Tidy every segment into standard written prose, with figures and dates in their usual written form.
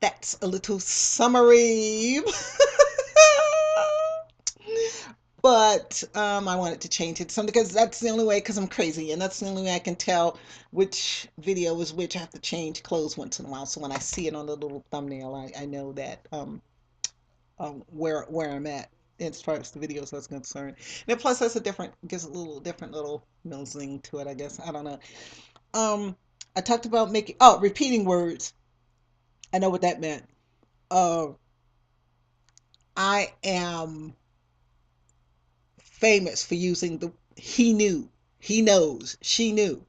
That's a little summary. But I wanted to change it some because that's the only way, because I'm crazy, and that's the only way I can tell which video is which. I have to change clothes once in a while, so when I see it on the little thumbnail, I know that where I'm at as far as the videos are concerned. And plus, that's a different, gives a little different little zing to it, I guess. I don't know. Um, I talked about making repeating words. I know what that meant. Uh, I am famous for using the he knew, he knows, she knew.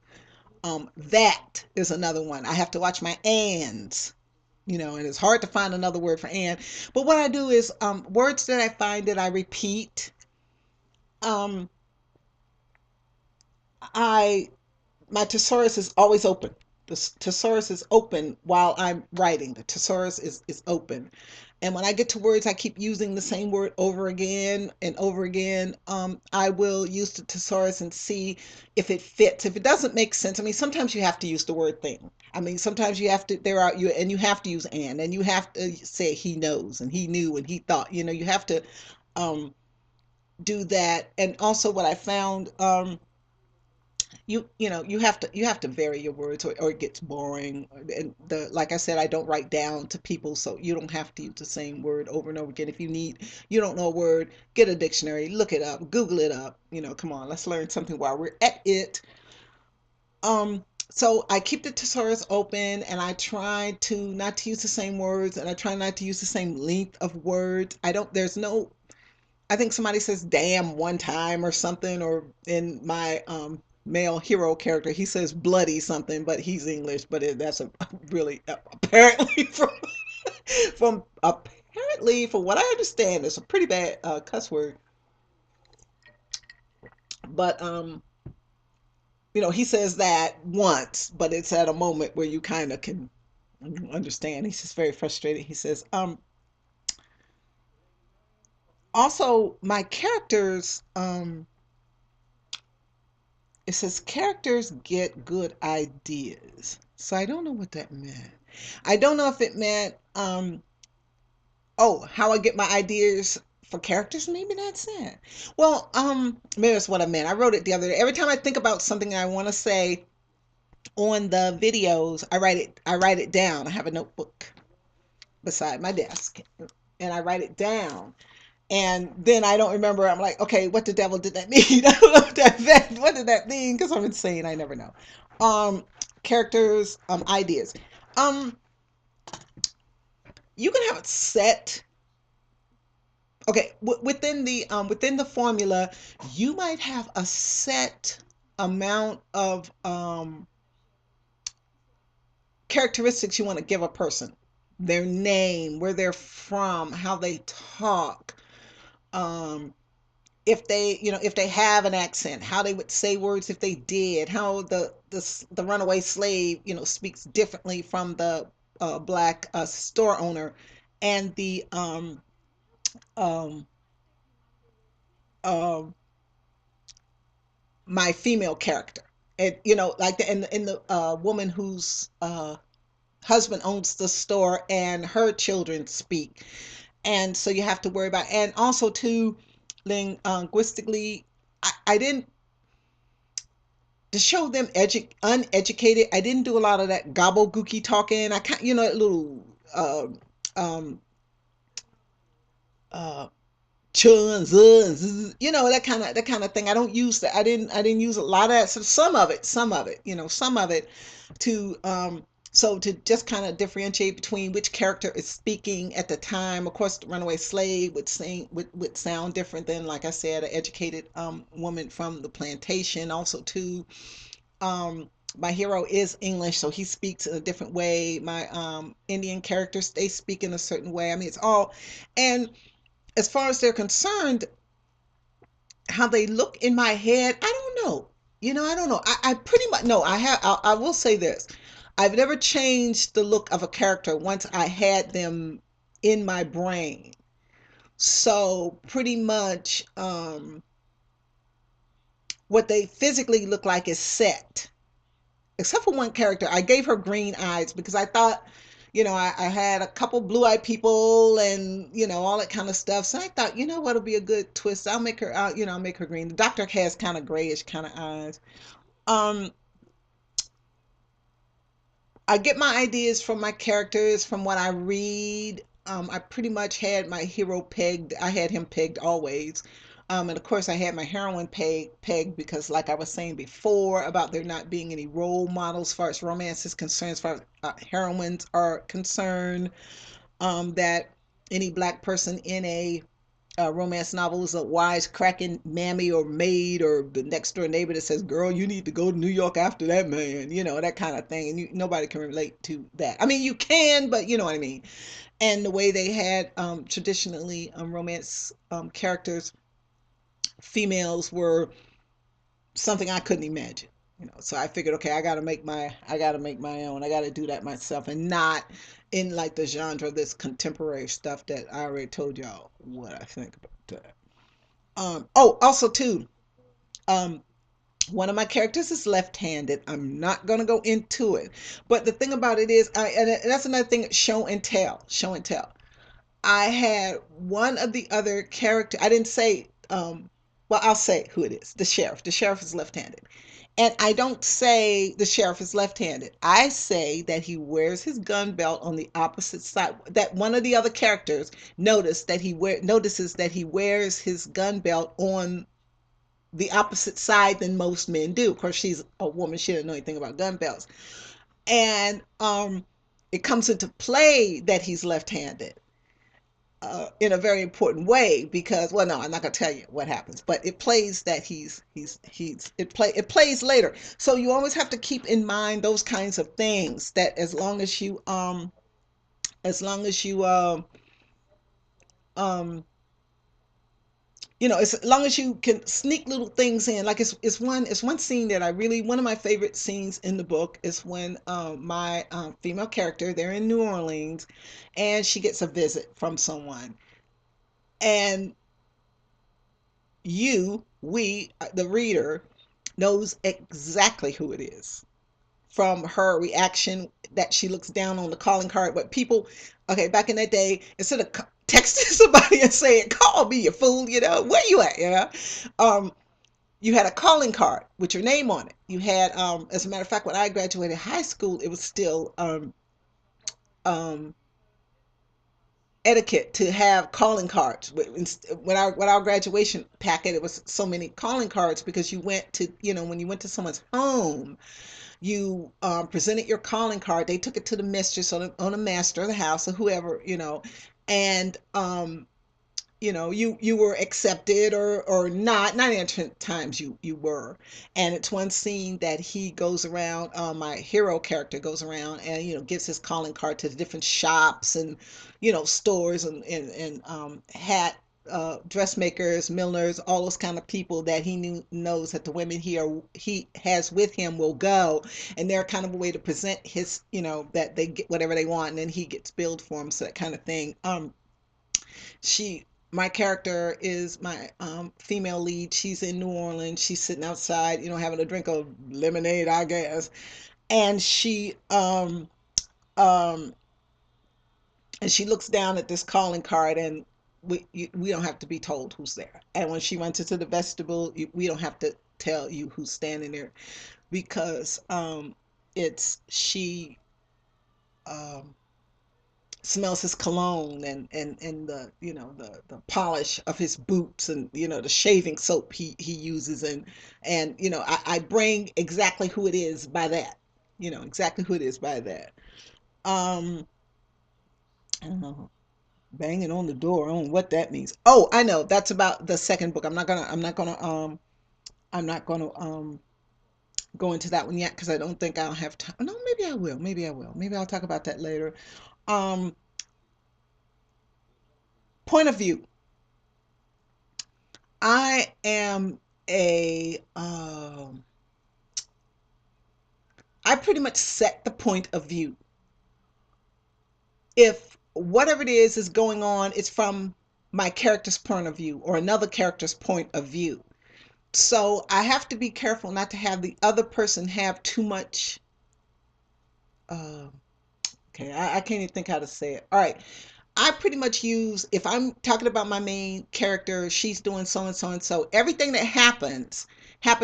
That is another one. I have to watch my ands, and it's hard to find another word for and. But what I do is words that I find that I repeat. Um, I my thesaurus is always open. The thesaurus is open while I'm writing. The thesaurus is open. And when I get to words, I keep using the same word over again and over again. I will use the thesaurus and see if it fits. If it doesn't make sense, I mean, sometimes you have to use the word thing. I mean, sometimes you have to, there are, you have to use and you have to say he knows and he knew and he thought, you have to um, do that. And also what I found, you have to vary your words or it gets boring. And the like I said, I don't write down to people, so you don't have to use the same word over and over again. If you don't know a word, get a dictionary, look it up, Google it up. Come on, let's learn something while we're at it. So I keep the thesaurus open, and I try to not to use the same words, and I try not to use the same length of words. I don't there's no I think somebody says damn one time or something, or in my male hero character, he says bloody something, but he's English, but that's a really apparently from apparently from what I understand, it's a pretty bad cuss word. But he says that once, but it's at a moment where you kind of can understand. He's just very frustrated. He says, also my characters, it says characters get good ideas. So I don't know what that meant. I don't know if it meant oh, how I get my ideas for characters. Maybe that's it. Well, maybe that's what I meant. I wrote it the other day. Every time I think about something I want to say on the videos, I write it down. I have a notebook beside my desk and I write it down. And then I don't remember. I'm like, okay, what the devil did that mean? I don't know what that meant. What did that mean? Because I'm insane. I never know. Um, Characters, ideas. Um, you can have it set. Okay, within the formula, you might have a set amount of characteristics you want to give a person. Their name, where they're from, how they talk, um, if they have an accent, how they would say words if they did, how the runaway slave speaks differently from the black store owner, and the um um my female character, and like the woman whose husband owns the store and her children speak. And so you have to worry about, and also too, linguistically, I didn't, to show them uneducated. I didn't do a lot of that gobblegooky talking. I kind, that little uh, um, uh, chuns, that kind of thing. I don't use that. I didn't use a lot of that. So some of it, to so to just kind of differentiate between which character is speaking at the time. Of course, the runaway slave would sound different than, like I said, an educated woman from the plantation. Also, too, my hero is English, so he speaks in a different way. My Indian characters, they speak in a certain way. I mean, it's all, and as far as they're concerned, how they look in my head, I don't know. I don't know. I pretty much no. I will say this: I've never changed the look of a character once I had them in my brain. So pretty much, what they physically look like is set. Except for one character, I gave her green eyes because I thought I had a couple blue-eyed people and, all that kind of stuff. So I thought, what'll be a good twist? I'll make her green. The doctor has kind of grayish kind of eyes. Um, I get my ideas from my characters, from what I read. I pretty much had my hero pegged. I had him pegged always. And of course, I had my heroine pegged because, like I was saying before, about there not being any role models as far as romance is concerned, as far as heroines are concerned, that any black person in a romance novel is a wisecracking mammy or maid or the next door neighbor that says, "Girl, you need to go to New York after that man," that kind of thing. And nobody can relate to that. I mean, you can, but you know what I mean. And the way they had traditionally romance characters, females were something I couldn't imagine. So I figured, okay, I gotta make my own. I gotta do that myself, and not in like the genre of this contemporary stuff that I already told y'all what I think about that. Oh, also too, um, one of my characters is left-handed. I'm not gonna go into it, but the thing about it is, and that's another thing, show and tell, show and tell. I had one of the other character. I didn't say, well, I'll say who it is. The sheriff. The sheriff is left-handed. And I don't say the sheriff is left-handed. I say that he wears his gun belt on the opposite side. That one of the other characters notices that he wears his gun belt on the opposite side than most men do. Of course, she's a woman; she doesn't know anything about gun belts, and it comes into play that he's left-handed in a very important way because, well, no, I'm not gonna tell you what happens, but it plays that it plays later. So you always have to keep in mind those kinds of things, that as long as you as long as you can sneak little things in. Like it's one scene that I really, one of my favorite scenes in the book is when my female character, they're in New Orleans, and she gets a visit from someone, and the reader, knows exactly who it is from her reaction, that she looks down on the calling card. But people, okay, back in that day, instead of texting somebody and saying, "Call me, you fool," where you at, um, you had a calling card with your name on it. You had, as a matter of fact, when I graduated high school, it was still um, etiquette to have calling cards. When our graduation packet, it was so many calling cards because you went to, when you went to someone's home, you presented your calling card. They took it to the mistress or the master of the house or whoever, and you were accepted or not. 90% times you were. And it's one scene that he goes around, my hero character goes around and gives his calling card to the different shops and stores and hat dressmakers, milliners, all those kind of people that knows that the women he has with him will go, and they're kind of a way to present his, that they get whatever they want, and then he gets billed for them, so that kind of thing. She My character is my female lead. She's in New Orleans. She's sitting outside, having a drink of lemonade, I guess. And um she looks down at this calling card, and we don't have to be told who's there. And when she runs into the vestibule, we don't have to tell you who's standing there, because it's she um smells his cologne, and the polish of his boots, and the shaving soap he uses, and I bring exactly who it is by that. Exactly who it is by that. um I don't know, banging on the door, I don't know what that means. Oh, I know, that's about the second book. I'm not gonna go into that one yet, because I don't think I'll have time. No, maybe I will, maybe I'll talk about that later. um Point of view. I am a I pretty much set the point of view. If whatever it is going on, it's from my character's point of view or another character's point of view. So I have to be careful not to have the other person have too much uh, Okay, I can't even think how to say it. All right. I pretty much use, if I'm talking about my main character, she's doing so and so and so. Everything that happens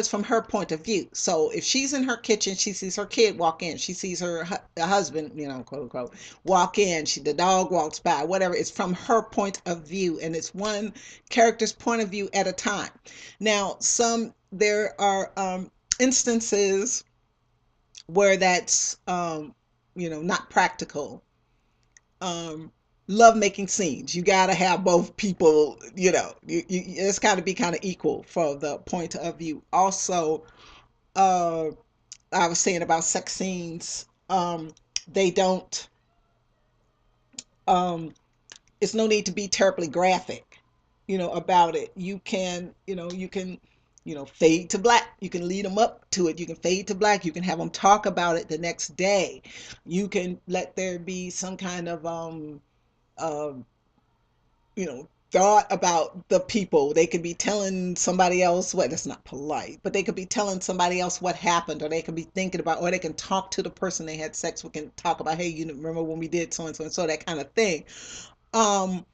from her point of view. So if she's in her kitchen, she sees her kid walk in. She sees her husband, quote unquote, walk in. The dog walks by. Whatever. It's from her point of view, and it's one character's point of view at a time. Now, there are instances where that's not practical. um Love making scenes, you got to have both people, it's got to be kind of equal for the point of view. Also, uh I was saying about sex scenes, they don't um it's no need to be terribly graphic, about it. You can fade to black. You can lead them up to it. You can fade to black. You can have them talk about it the next day. You can let there be some kind of uh, thought about the people. They could be telling somebody else what, that's not polite, but they could be telling somebody else what happened, or they could be thinking about, or they can talk to the person they had sex with, can talk about, hey, you remember when we did so and so and so, that kind of thing. Um,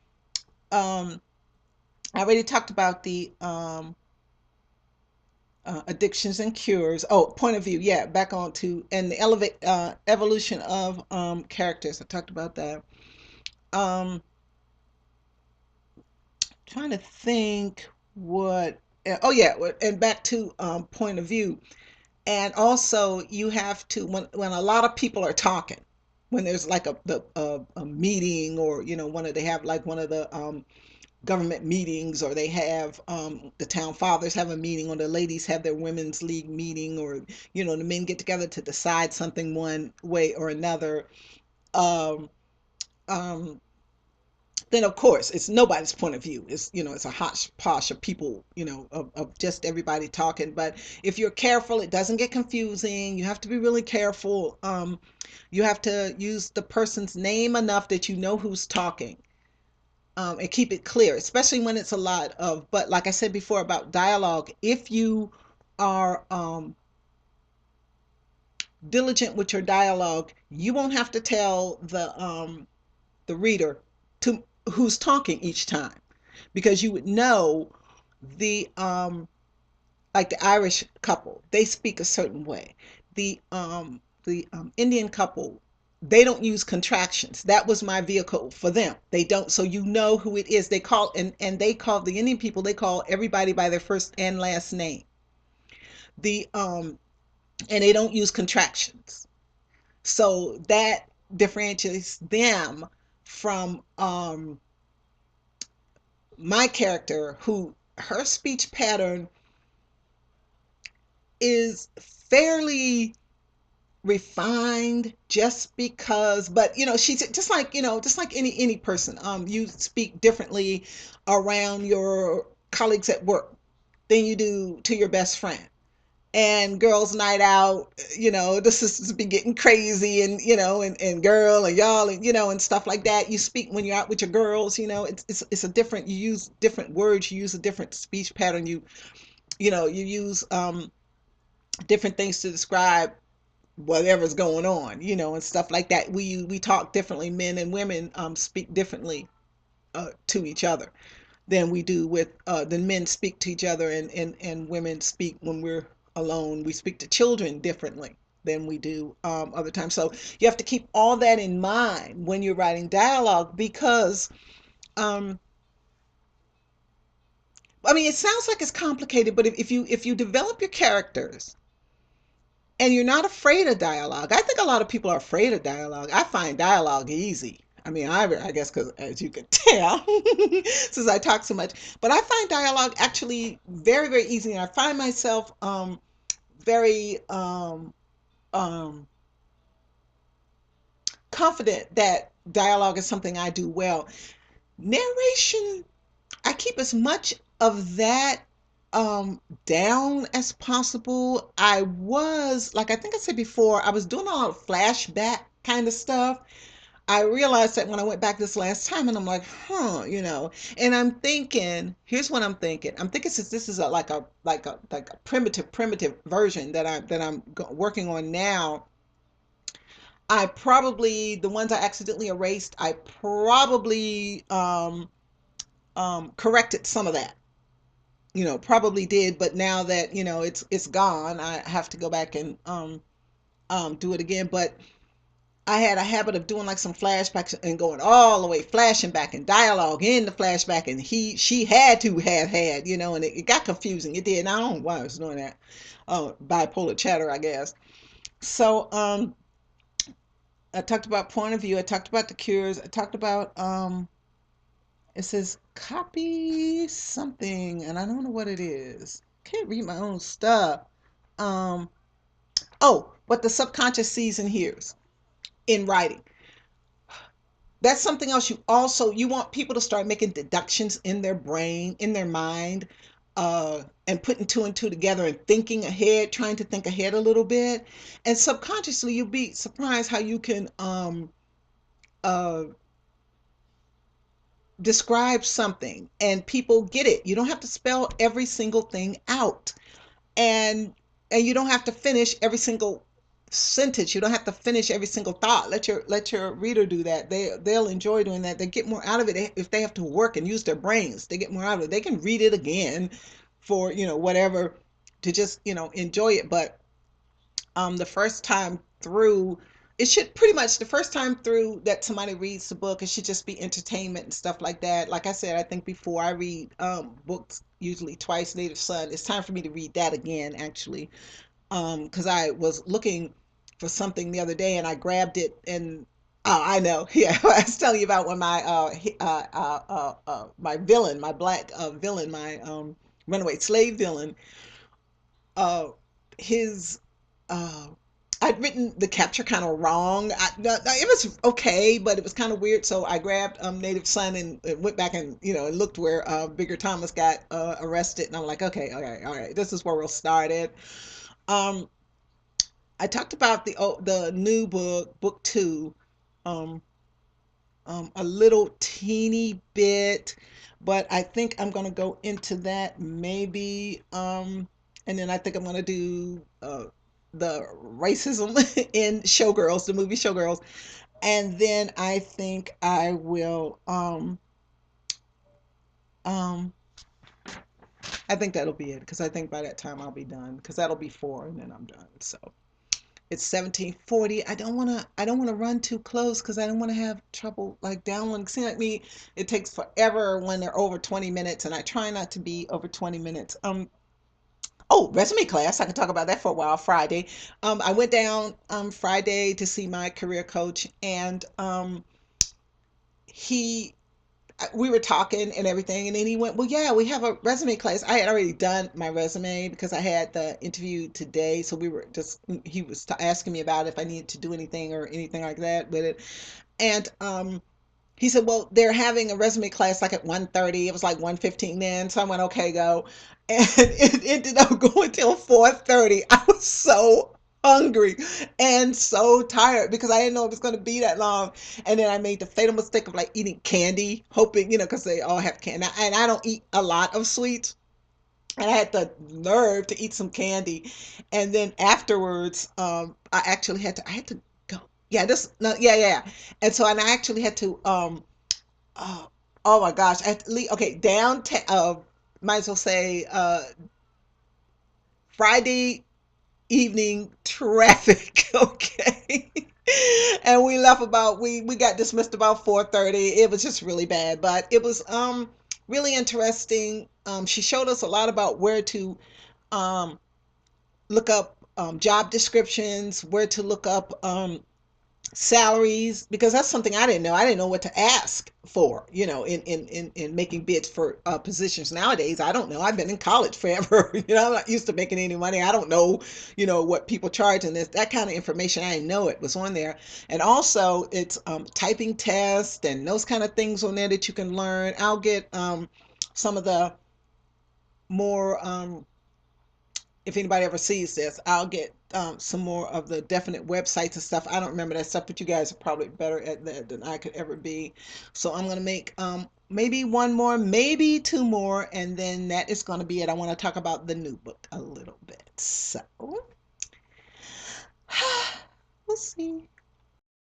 um, I already talked about the addictions and cures. Oh, point of view. Yeah, back on to, and the evolution of characters. I talked about that. Um, Trying to think what. Oh yeah, and back to point of view. And also, you have to, when a lot of people are talking, when there's like a meeting, or they have like one of the government meetings, or they have the town fathers have a meeting, or the ladies have their women's league meeting, or the men get together to decide something one way or another. um, um, then of course it's nobody's point of view. It's a hodgepodge of people, of just everybody talking. But if you're careful, it doesn't get confusing. You have to be really careful. You have to use the person's name enough that you know who's talking, and keep it clear, especially when it's a lot of. But like I said before about dialogue, if you are diligent with your dialogue, you won't have to tell the reader to who's talking each time, because you would know the like the Irish couple, they speak a certain way. The Indian couple, they don't use contractions. That was my vehicle for them. They don't, so you know who it is. They call, and they call the Indian people, they call everybody by their first and last name. The And they don't use contractions. So that differentiates them from my character, who her speech pattern is fairly refined, just because, but she's just like, any person. You speak differently around your colleagues at work than you do to your best friend. And girls night out, the sisters be getting crazy, and girl and y'all, and stuff like that. You speak when you're out with your girls, it's a different, you use different words, you use a different speech pattern, you use different things to describe whatever's going on, and stuff like that. We talk differently. Men and women speak differently to each other than we do with than men speak to each other, and women speak when we're alone. We speak to children differently than we do other times. So you have to keep all that in mind when you're writing dialogue, because um, I mean, it sounds like it's complicated, but if you develop your characters and you're not afraid of dialogue. I think a lot of people are afraid of dialogue. I find dialogue easy. I mean, I guess because, as you can tell, since I talk so much, but I find dialogue actually very, very easy, and I find myself very um, confident that dialogue is something I do well. Narration, I keep as much of that down as possible. Like I think I said before, I was doing a lot of flashback kind of stuff. I realized that when I went back this last time, and I'm like, and I'm thinking, here's what I'm thinking. I'm thinking, since this is like a primitive version that I'm working on now, I probably, the ones I accidentally erased, I probably corrected some of that. Probably did, but now that it's gone, I have to go back and do it again. But I had a habit of doing like some flashbacks and going all the way, flashing back and dialogue in the flashback, and she had to have had, and it got confusing. It did. And I don't know why I was doing that. Bipolar chatter, I guess. So I talked about point of view. I talked about the cures. I talked about it says copy something, and I don't know what it is. Can't read my own stuff. Um, oh, what the subconscious sees and hears in writing. That's something else. You want people to start making deductions in their brain, in their mind, and putting two and two together and thinking ahead, trying to think ahead a little bit. And subconsciously, you'll be surprised how you can uh, describe something and people get it. You don't have to spell every single thing out. And you don't have to finish every single sentence. You don't have to finish every single thought. Let your reader do that. They'll enjoy doing that. They get more out of it if they have to work and use their brains. They get more out of it. They can read it again for whatever, to just enjoy it. But the first time through, it should pretty much, the first time through that somebody reads the book, it should just be entertainment and stuff like that. Like I said, I think before, I read books usually twice. Native Son, it's time for me to read that again, actually, because I was looking for something the other day and I grabbed it. And oh, I know. Yeah, I was telling you about when my villain, my black villain, my runaway slave villain, uh his uh I'd written the capture kind of wrong. No, no, it was okay, but it was kind of weird. So I grabbed Native Son and went back and and looked where Bigger Thomas got arrested, and I'm like, okay, all right, this is where we'll start it. Um, I talked about the new book two, um, a little teeny bit, but I think I'm gonna go into that maybe, and then I think I'm gonna do the racism in Showgirls, the movie Showgirls, and then I think I will, um, I think that'll be it, because I think by that time I'll be done, because that'll be four, and then I'm done. So it's 17:40. I don't want to run too close, because I don't want to have trouble like downloading. See, like me, it takes forever when they're over 20 minutes, and I try not to be over 20 minutes. Oh, resume class. I can talk about that for a while. Friday. I went down Friday to see my career coach, and he we were talking and everything, and then he went, well, yeah, we have a resume class. I had already done my resume because I had the interview today, so we were just, he was asking me about if I needed to do anything or anything like that with it. And he said, well, they're having a resume class like at 1:30. It was like 1:15 then, so I went, okay, go. And it ended up going till 4:30. I was so hungry and so tired because I didn't know it was going to be that long. And then I made the fatal mistake of like eating candy, hoping, because they all have candy. And I don't eat a lot of sweets. And I had the nerve to eat some candy. And then afterwards, I had to go. Yeah, this, no, yeah, yeah. Yeah. And so, and I actually had to, oh, oh my gosh, I had to leave, okay, downtown, might as well say, Friday evening traffic. Okay. And we left about, we got dismissed about 4:30. It was just really bad, but it was really interesting. She showed us a lot about where to um look up job descriptions, where to look up salaries, because that's something I didn't know. I didn't know what to ask for, in making bids for positions nowadays. I don't know. I've been in college forever. I'm not used to making any money. I don't know, what people charge, and this, that kind of information. I didn't know it was on there. And also it's typing tests and those kind of things on there that you can learn. I'll get some of the more if anybody ever sees this, I'll get some more of the definite websites and stuff. I don't remember that stuff, but you guys are probably better at that than I could ever be. So I'm gonna make maybe one more, maybe two more, and then that is gonna be it. I want to talk about the new book a little bit. So we'll see.